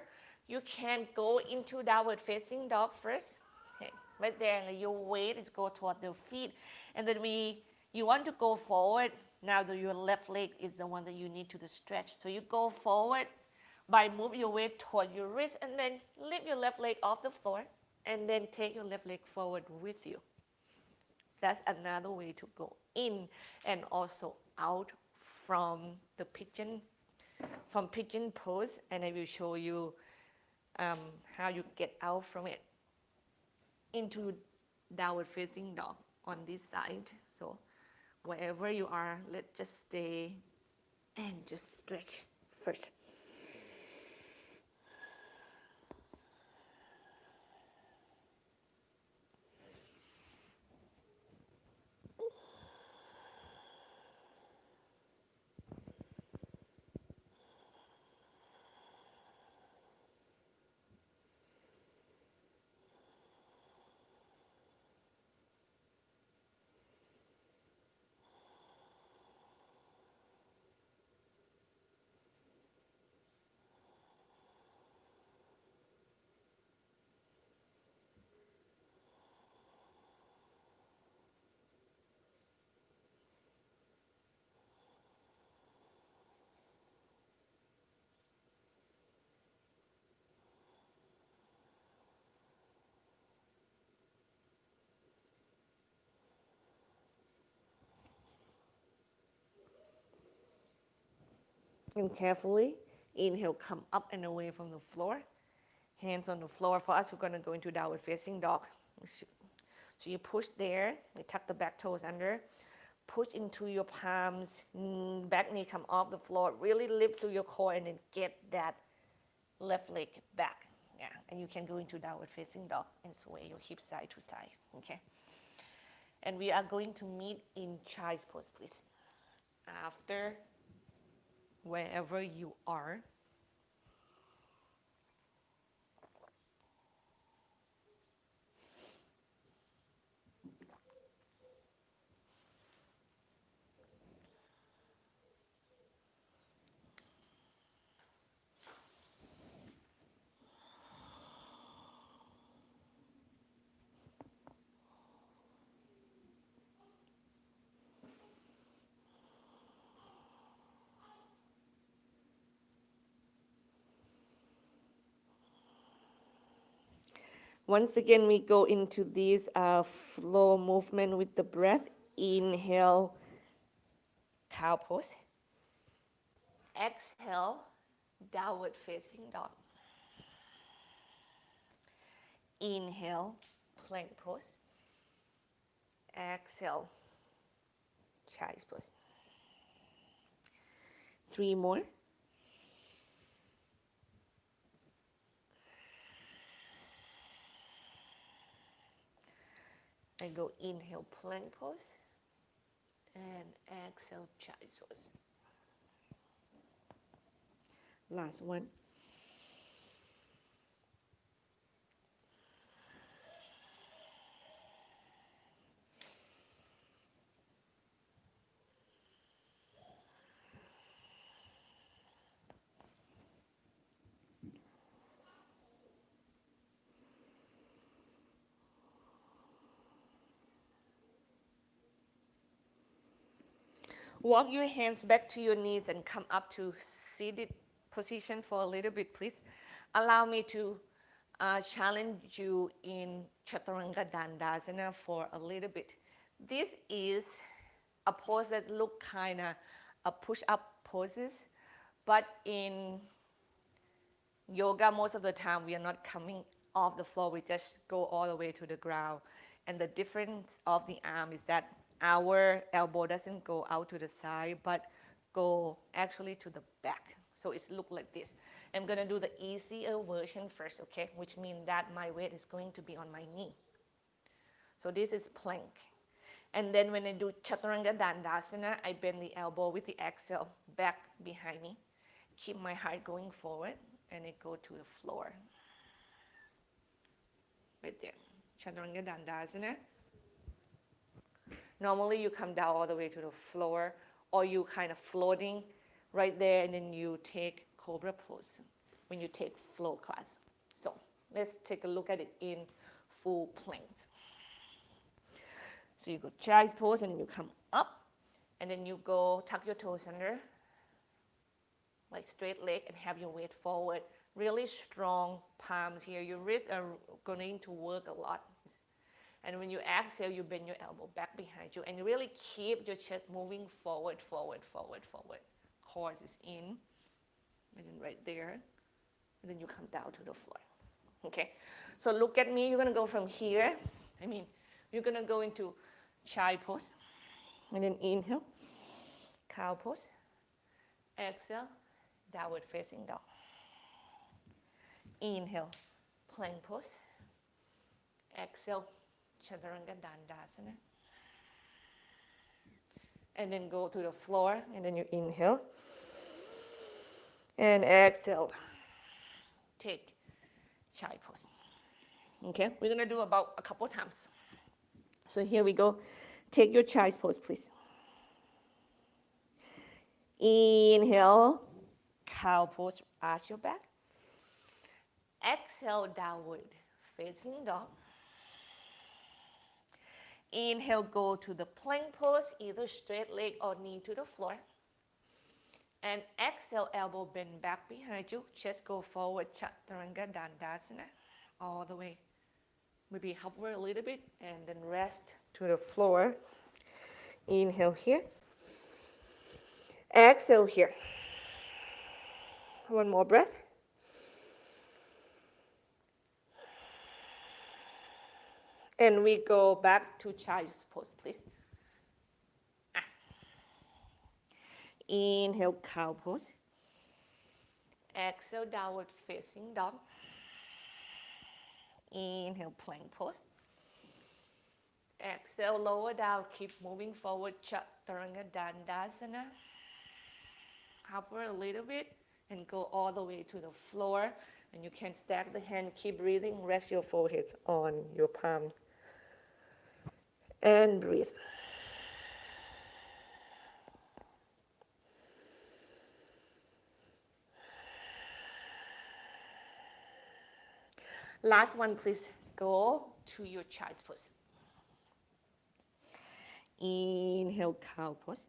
you can go into downward facing dog first. Okay, right there, and your weight is go toward the feet. And then you want to go forward. Now your left leg is the one that you need to stretch. So you go forward by move your weight toward your wrist, and then lift your left leg off the floor, and then take your left leg forward with you. That's another way to go in and also out from the pigeon pose, and I will show you how you get out from it into downward facing dog on this side. So wherever you are, let's just stay and just stretch first. And carefully, inhale, come up and away from the floor. Hands on the floor. For us, we're going to go into downward facing dog. So you push there, you tuck the back toes under, push into your palms, back knee come off the floor, really lift through your core and then get that left leg back. Yeah, and you can go into downward facing dog and sway your hips side to side, okay? And we are going to meet in child's pose, please. After wherever you are. Once again, we go into this flow movement with the breath. Inhale, cow pose. Exhale, downward facing dog. Inhale, plank pose. Exhale, child's pose. 3 more. And go inhale, plank pose. And exhale, child's pose. Last one. Walk your hands back to your knees and come up to seated position for a little bit, please. Allow me to challenge you in Chaturanga Dandasana for a little bit. This is a pose that look kind of a push-up poses, but in yoga, most of the time we are not coming off the floor, we just go all the way to the ground. And the difference of the arm is that our elbow doesn't go out to the side, but go actually to the back. So it's look like this. I'm going to do the easier version first, okay? Which means that my weight is going to be on my knee. So this is plank. And then when I do Chaturanga Dandasana, I bend the elbow with the exhale back behind me. Keep my heart going forward, and I go to the floor. Right there. Chaturanga Dandasana. Normally you come down all the way to the floor, or you kind of floating right there, and then you take Cobra Pose when you take flow class. So let's take a look at it in full plank. So you go child's pose, and then you come up, and then you go tuck your toes under, like straight leg, and have your weight forward. Really strong palms here. Your wrists are going to work a lot. And when you exhale, you bend your elbow back behind you, and you really keep your chest moving forward, forward, forward, forward. Core is in, and then right there, and then you come down to the floor. Okay, so look at me. You're gonna go from here. You're gonna go into child pose, and then inhale, cow pose, exhale, downward facing dog. Inhale, plank pose, exhale, Chaturanga Dandasana, and then go to the floor, and then you inhale, and exhale, take child pose. Okay, we're gonna do about a couple times. So here we go. Take your child's pose, please. Inhale, cow pose, arch your back. Exhale, downward facing dog. Inhale, go to the plank pose, either straight leg or knee to the floor. And exhale, elbow bend back behind you. Chest go forward, Chaturanga Dandasana, all the way. Maybe hover a little bit, and then rest to the floor. Inhale here. Exhale here. One more breath. And we go back to child's pose, please. Inhale, cow pose. Exhale, downward facing dog. Inhale, plank pose. Exhale, lower down, keep moving forward, Chaturanga Dandasana. Hover a little bit and go all the way to the floor. And you can stack the hand, keep breathing, rest your foreheads on your palms. And breathe. Last one, please. Go to your child's pose. Inhale, cow pose.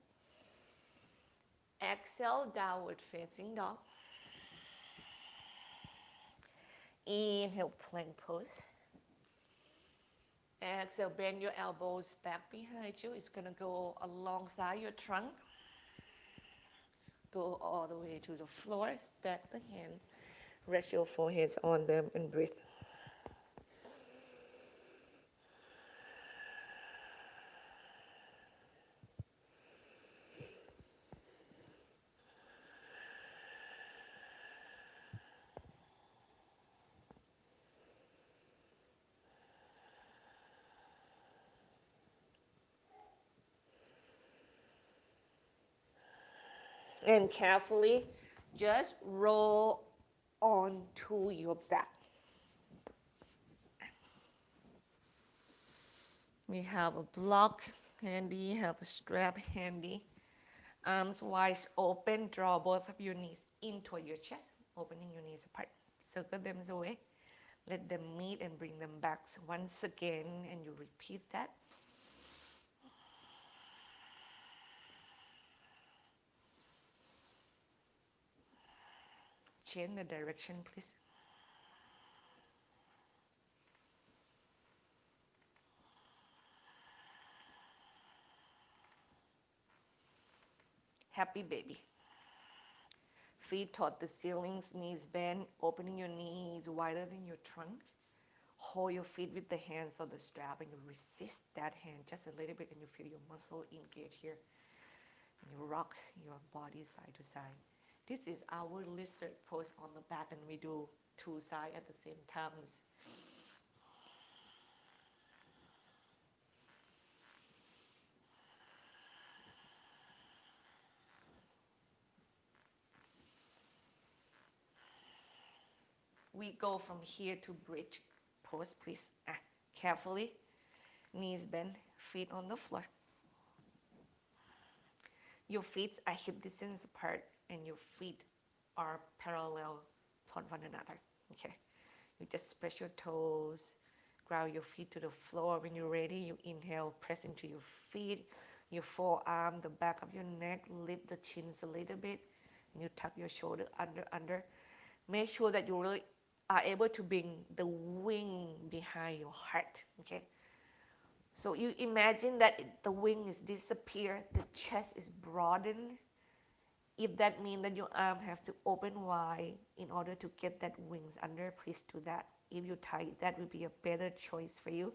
Exhale, downward facing dog. Inhale, plank pose. Exhale, bend your elbows back behind you. It's going to go alongside your trunk. Go all the way to the floor. Stack the hands. Rest your foreheads on them and breathe. And carefully just roll onto your back. We have a block handy, have a strap handy. Arms wide open, draw both of your knees in toward your chest, opening your knees apart. Circle them away. Let them meet and bring them back once again, and you repeat that. Change the direction, please. Happy baby. Feet toward the ceilings, knees bent, opening your knees wider than your trunk. Hold your feet with the hands on the strap, and you resist that hand just a little bit, and you feel your muscle engage here. And you rock your body side to side. This is our lizard pose on the back, and we do two sides at the same time. We go from here to bridge pose, please. Carefully, knees bent, feet on the floor. Your feet are hip distance apart, and your feet are parallel toward one another. Okay, you just spread your toes, ground your feet to the floor. When you're ready, you inhale, press into your feet, your forearm, the back of your neck, lift the chins a little bit, and you tuck your shoulder under. Make sure that you really are able to bring the wing behind your heart. Okay. So you imagine that the wing is disappear, the chest is broadened. If that means that your arm have to open wide in order to get that wings under, please do that. If you tight, that would be a better choice for you.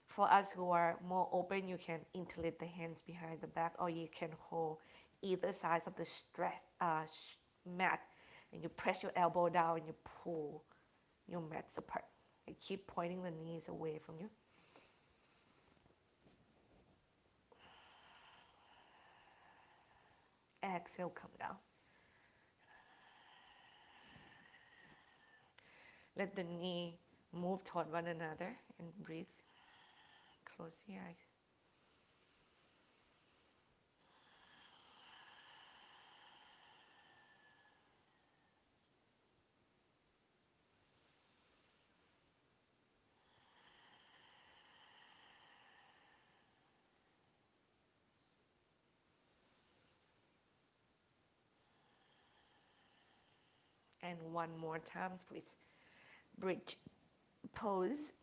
For us who are more open, you can interlace the hands behind the back, or you can hold either side of the mat, and you press your elbow down and you pull your mats apart. And keep pointing the knees away from you. Exhale, come down. Let the knee move toward one another and breathe. Close the eyes. And one more time, please. Bridge pose.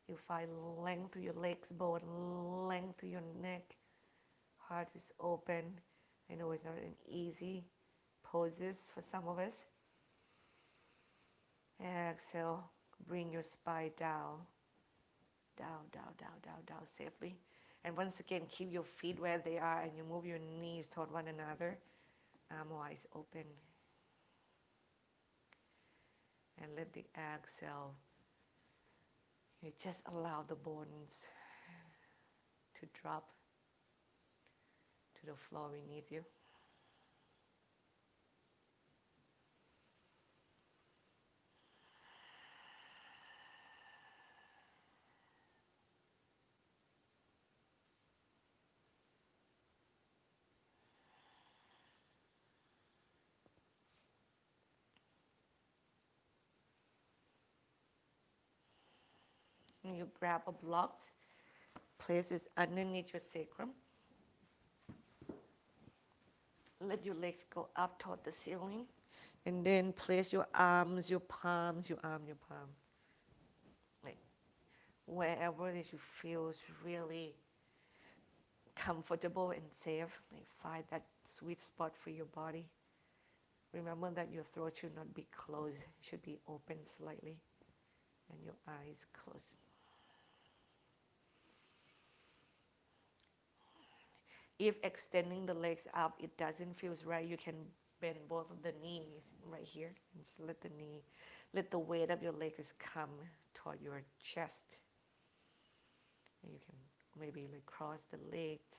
You find length through your legs, bone, length through your neck. Heart is open. I know it's not an easy poses for some of us. Exhale, bring your spine down. Down, down, down, down, down safely. And once again, keep your feet where they are and you move your knees toward one another. Arm wise open. And let the exhale. You just allow the bones to drop to the floor beneath you. And you grab a block, place it underneath your sacrum. Let your legs go up toward the ceiling. And then place your arms, your palms, your arm, your palm. Like wherever that you feel is really comfortable and safe. Like find that sweet spot for your body. Remember that your throat should not be closed. It should be open slightly. And your eyes closed. If extending the legs up, it doesn't feel right, you can bend both of the knees right here. And just let the weight of your legs come toward your chest. And you can maybe like cross the legs.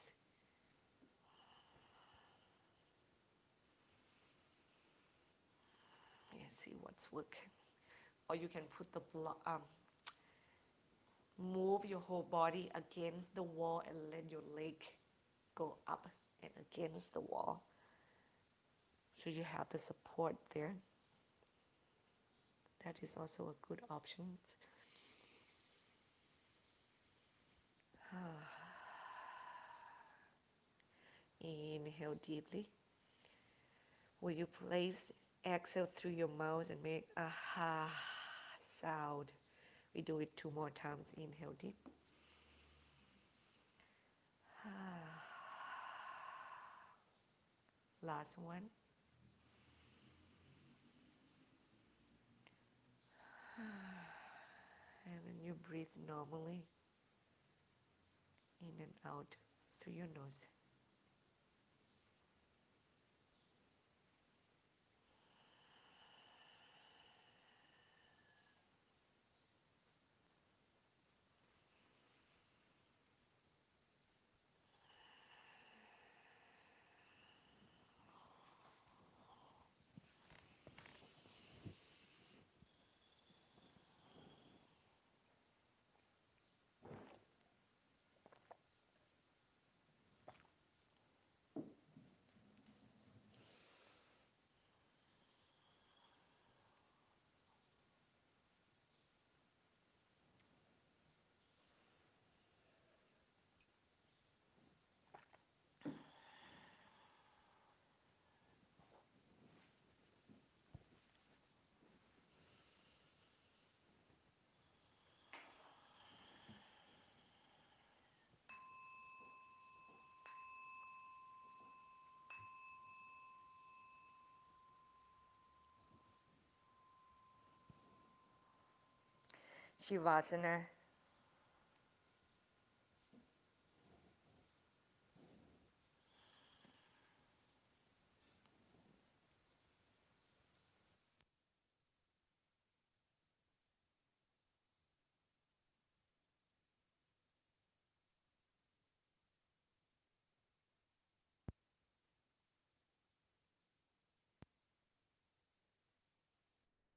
Yeah, see what's working. Or you can put the move your whole body against the wall and let your leg go up and against the wall. So you have the support there. That is also a good option. Inhale deeply. Will you place exhale through your mouth and make a ha sound? We do it 2 more times. Inhale deep. Last one. And then you breathe normally in and out through your nose. Shavasana,